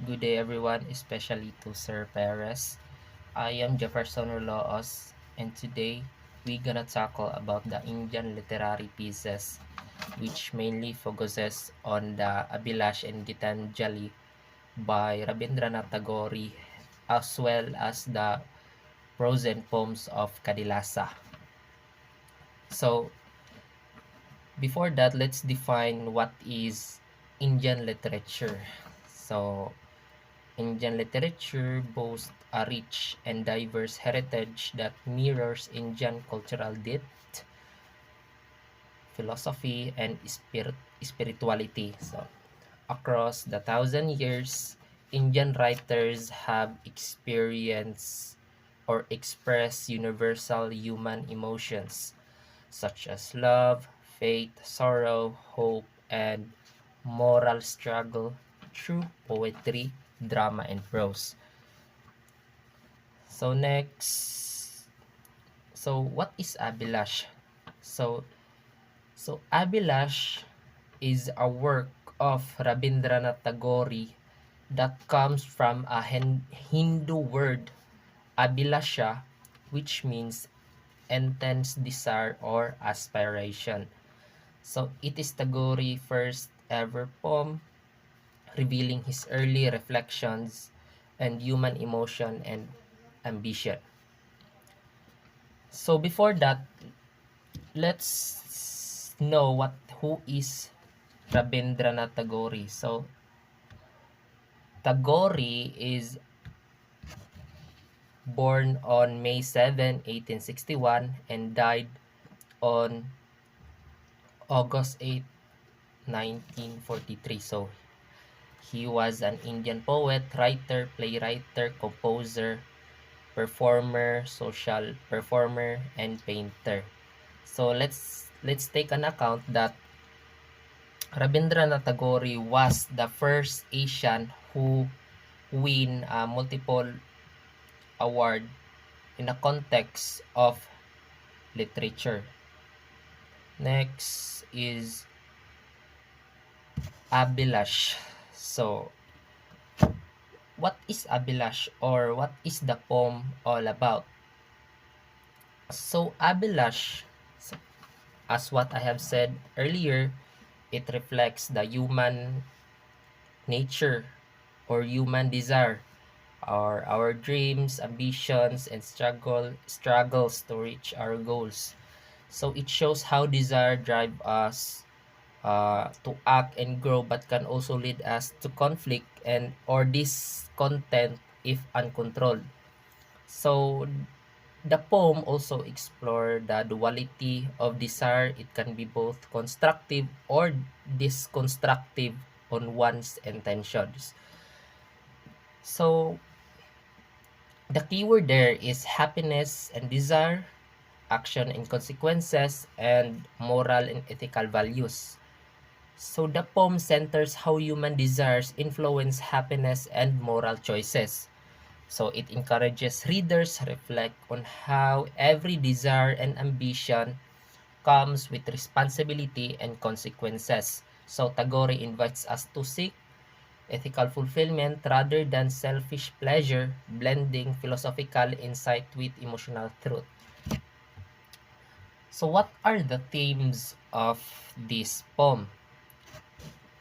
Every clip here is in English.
Good day everyone, especially to Sir Perez. I am Jefferson Orloos and today we gonna tackle about the Indian literary pieces which mainly focuses on the Abhilash and Gitanjali by Rabindranath Tagore as well as the prose and poems of Kadilasa. So before that, let's define what is Indian literature. So Indian literature boasts a rich and diverse heritage that mirrors Indian cultural depth, philosophy, and spirituality. So, across the thousand years, Indian writers have experienced or expressed universal human emotions such as love, faith, sorrow, hope, and moral struggle through poetry, drama, and prose. So next, so what is Abhilash? So Abhilash is a work of Rabindranath Tagore that comes from a Hindu word Abhilasha, which means intense desire or aspiration. So it is Tagore's first ever poem revealing his early reflections and human emotion and ambition. So before that, let's know who is Rabindranath Tagore. So Tagore is born on May 7, 1861 and died on August 8, 1943. So he was an Indian poet, writer, playwright, composer, performer, social performer, and painter. So let's take an account that Rabindranath Tagore was the first Asian who win a multiple award in a context of literature. Next is Abhilash. So, what is Abhilash or what is the poem all about? So, Abhilash, as what I have said earlier, it reflects the human nature or human desire or our dreams, ambitions, and struggles to reach our goals. So it shows how desire drive us to act and grow, but can also lead us to conflict and or discontent if uncontrolled. So the poem also explore the duality of desire. It can be both constructive or disconstructive on one's intentions. So the keyword there is happiness and desire, action and consequences, and moral and ethical values. So the poem centers how human desires influence happiness and moral choices. So it encourages readers to reflect on how every desire and ambition comes with responsibility and consequences. So Tagore invites us to seek ethical fulfillment rather than selfish pleasure, blending philosophical insight with emotional truth. So what are the themes of this poem?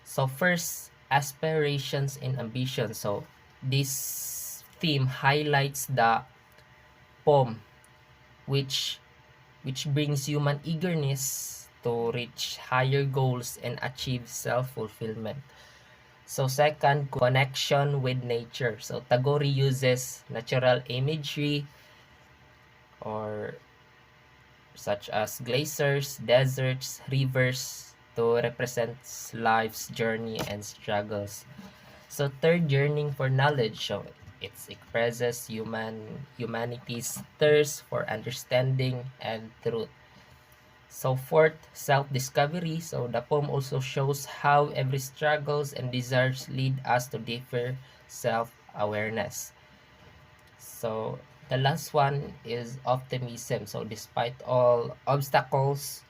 So first, aspirations and ambition. So this theme highlights the poem which brings human eagerness to reach higher goals and achieve self-fulfillment. So second, connection with nature. So Tagore uses natural imagery or such as glaciers, deserts, rivers to represent life's journey and struggles. So third, yearning for knowledge. So it expresses humanity's thirst for understanding and truth. So fourth, self-discovery. So the poem also shows how every struggles and desires lead us to deeper self-awareness. So the last one is optimism. So despite all obstacles,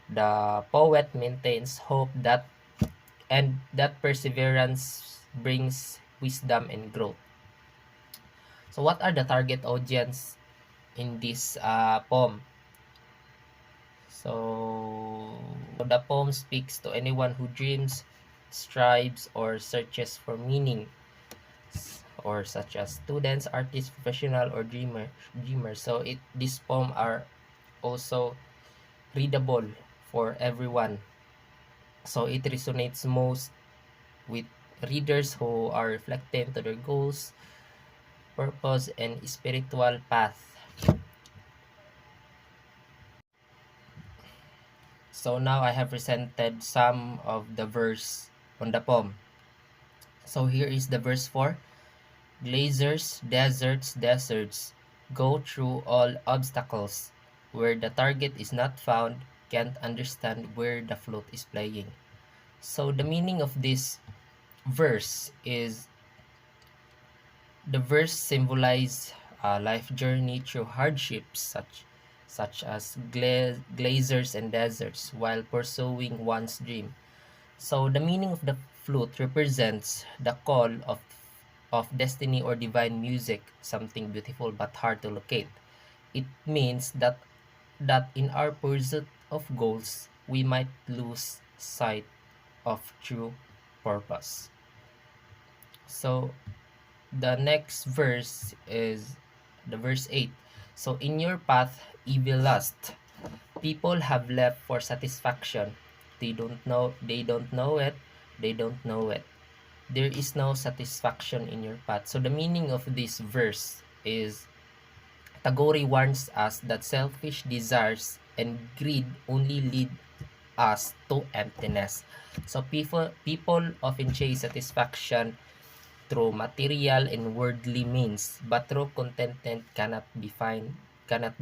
the poet maintains hope that perseverance brings wisdom, and growth. So what are the target audience in this poem? So the poem speaks to anyone who dreams, strives, or searches for meaning, or such as students, artists, professional, or dreamers. So these poems are also readable for everyone. So it resonates most with readers who are reflecting to their goals, purpose, and spiritual path. So now I have presented some of the verse on the poem. So here is the verse 4. Glaciers, deserts, go through all obstacles. Where the target is not found, can't understand where the flute is playing. So the meaning of this verse is, the verse symbolize a life journey through hardships such as glaciers and deserts while pursuing one's dream. So the meaning of the flute represents the call of destiny or divine music, something beautiful but hard to locate. It means that in our pursuit of goals, we might lose sight of true purpose. So the next verse is the verse 8. So in your path, evil lust. People have left for satisfaction. They don't know it, they don't know it. There is no satisfaction in your path. So the meaning of this verse is, Tagore warns us that selfish desires and greed only lead us to emptiness. So people often chase satisfaction through material and worldly means, but true contentment cannot be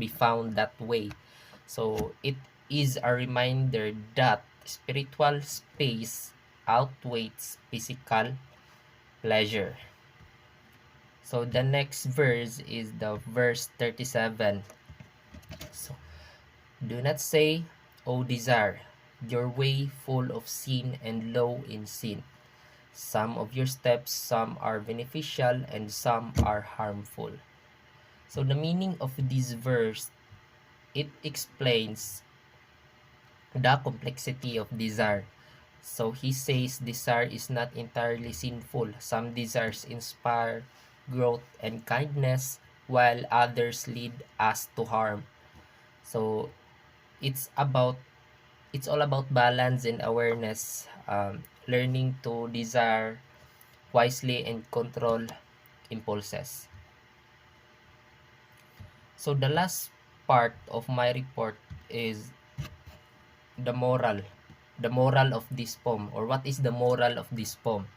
found that way. So it is a reminder that spiritual space outweighs physical pleasure. So the next verse is the verse 37. So do not say, O desire, your way full of sin and low in sin. Some of your steps, some are beneficial and some are harmful. So the meaning of this verse, it explains the complexity of desire. So he says desire is not entirely sinful. Some desires inspire growth and kindness, while others lead us to harm. So it's all about balance and awareness, learning to desire wisely and control impulses. So the last part of my report is the moral of this poem, or what is the moral of this poem.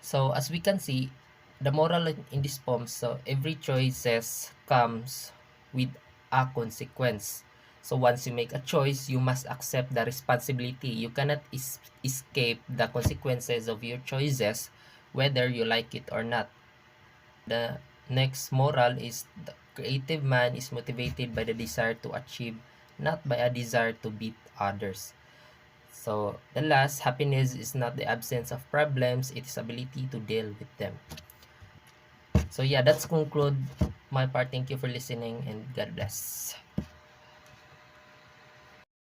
So as we can see, the moral in this poem, so every choices comes with a consequence. So once you make a choice, you must accept the responsibility. You cannot escape the consequences of your choices, whether you like it or not. The next moral is, the creative man is motivated by the desire to achieve, not by a desire to beat others. So the last, happiness is not the absence of problems, it is ability to deal with them. So yeah, that's conclude my part. Thank you for listening and God bless.